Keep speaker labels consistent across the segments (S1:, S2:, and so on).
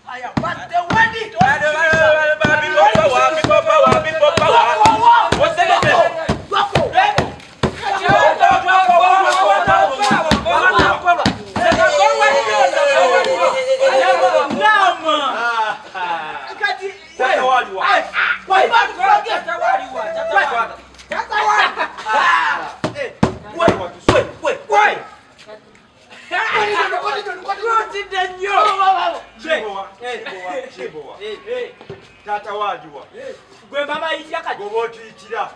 S1: But the wedding. What's that? Taata wajua. Gwe mama yitya goboti itira.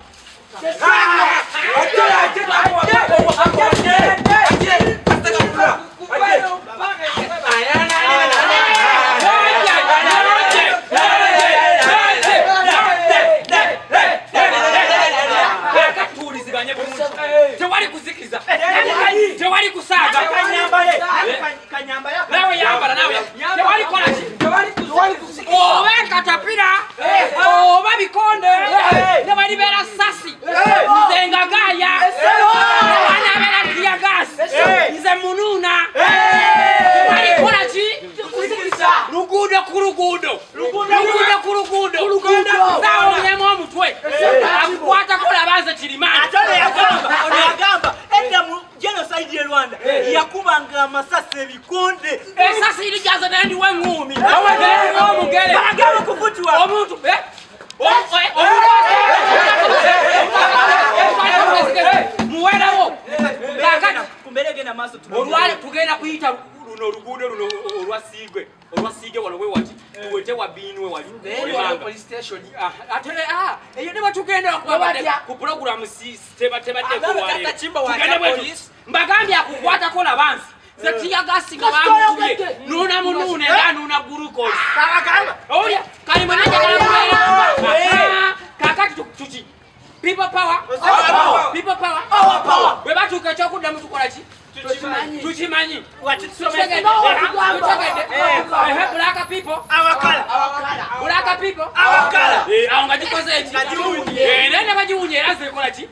S1: Tewali kuzikiza. Tewali kusaga. Nawe yambala nawe. Tewali kola ki? Tewali kuzikiza. Owe katapira. Oba bikonde. Tewali bera sasi. Nzenga gaya. Wana bera teargas. Nze mununa. Tewali kola ki? Kuzikiza. Lugudo ku lugudo. Lugudo ku lugudo. Sawa nyemo omutwe. Akukwata kola banze kirimani. Agamba enda mu genocide ye Rwanda yakubanga amasasi ebikonde esasi ilijaza nandi we ngumi awe omugere bagamba kuvutwa omuntu muwerawo kakana kumbelege na maso olwale tugenda kuyita luno lugudo luno olwasiige wano we wati wete wabinwe wali police station atele eyo ne batugenda ku program teba police mbagambye akukwata kola bansi ze teargas nga bamukuye nuna munune nga nuna glucose kakagamba olya kali mwana njagala kakati tuki people power our power we batuka kyokudda mutukola ki tuchimanyi black people black people aonga jikoze eki nene bajiunye eraze kola ki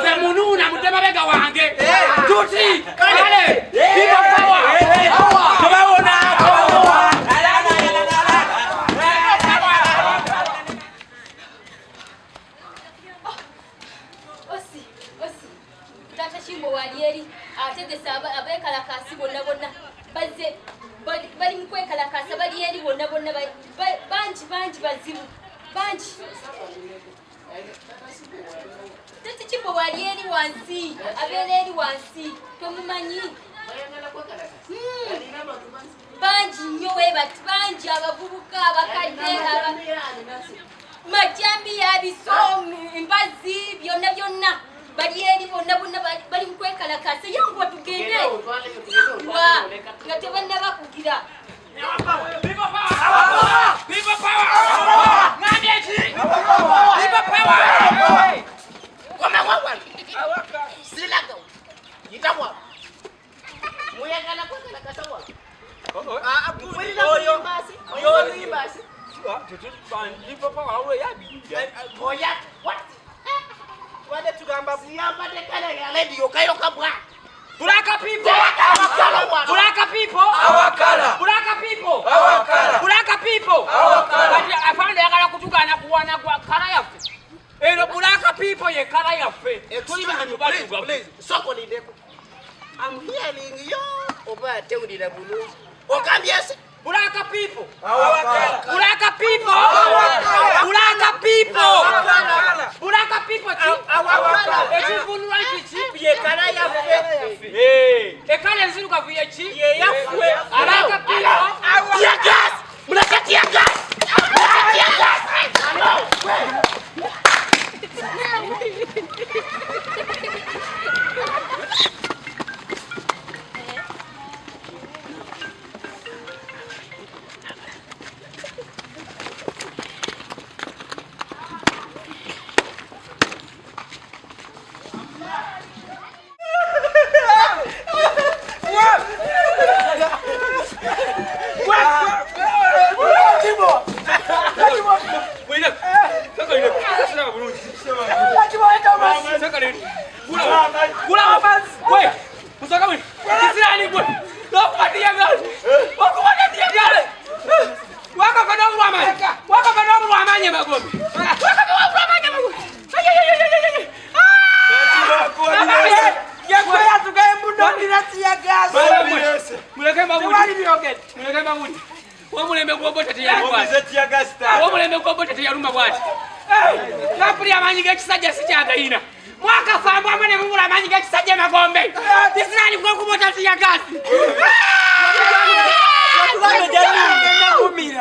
S1: ze mununa mutema bega wange tuti kale people power tubawona
S2: Walieri ategesa abekalakasi bonna bazze bali mukwekalakasa balieri bonna banji bazibu banji tete Kimbo walieri wansi abeleri wansi tomumanyi banji nyowe batbanji abavubuka abakadde majambi yabisomu imbazi byonna balieri bonna bali mukwekalakasa yangu batugende nga tebanna bakugira
S1: Wale tugamba siyamba dekala ya radio kayo kabwa.
S2: Black people Kati afande yakala kutugana kuwana kwa kala yafe. Ero black people ye kala yafe.
S1: Tuli bantu please. Soko lindeko. I'm hearing you oba teulira bulu. Okambyese
S2: black people. Ekivunula kiki ye kala yafe. Ekala nziruka vuye ki ye yafe. Alaka people.
S1: Teargas. Mulaka teargas. Mwaka fambu amane mungula manyi gakisajja magombe. Tisinani kwa kubota teargas.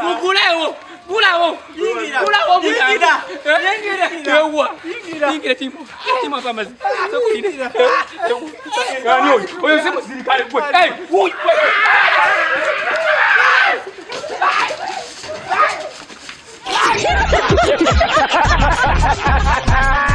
S1: Mugulewo. Gulawo. Gulawo mugira. Yewa. Ingira timu. Timu pamazi. Sokulina. Ngani oyo? Oyo simu sirikale kwe. Hey, wuyi. Ha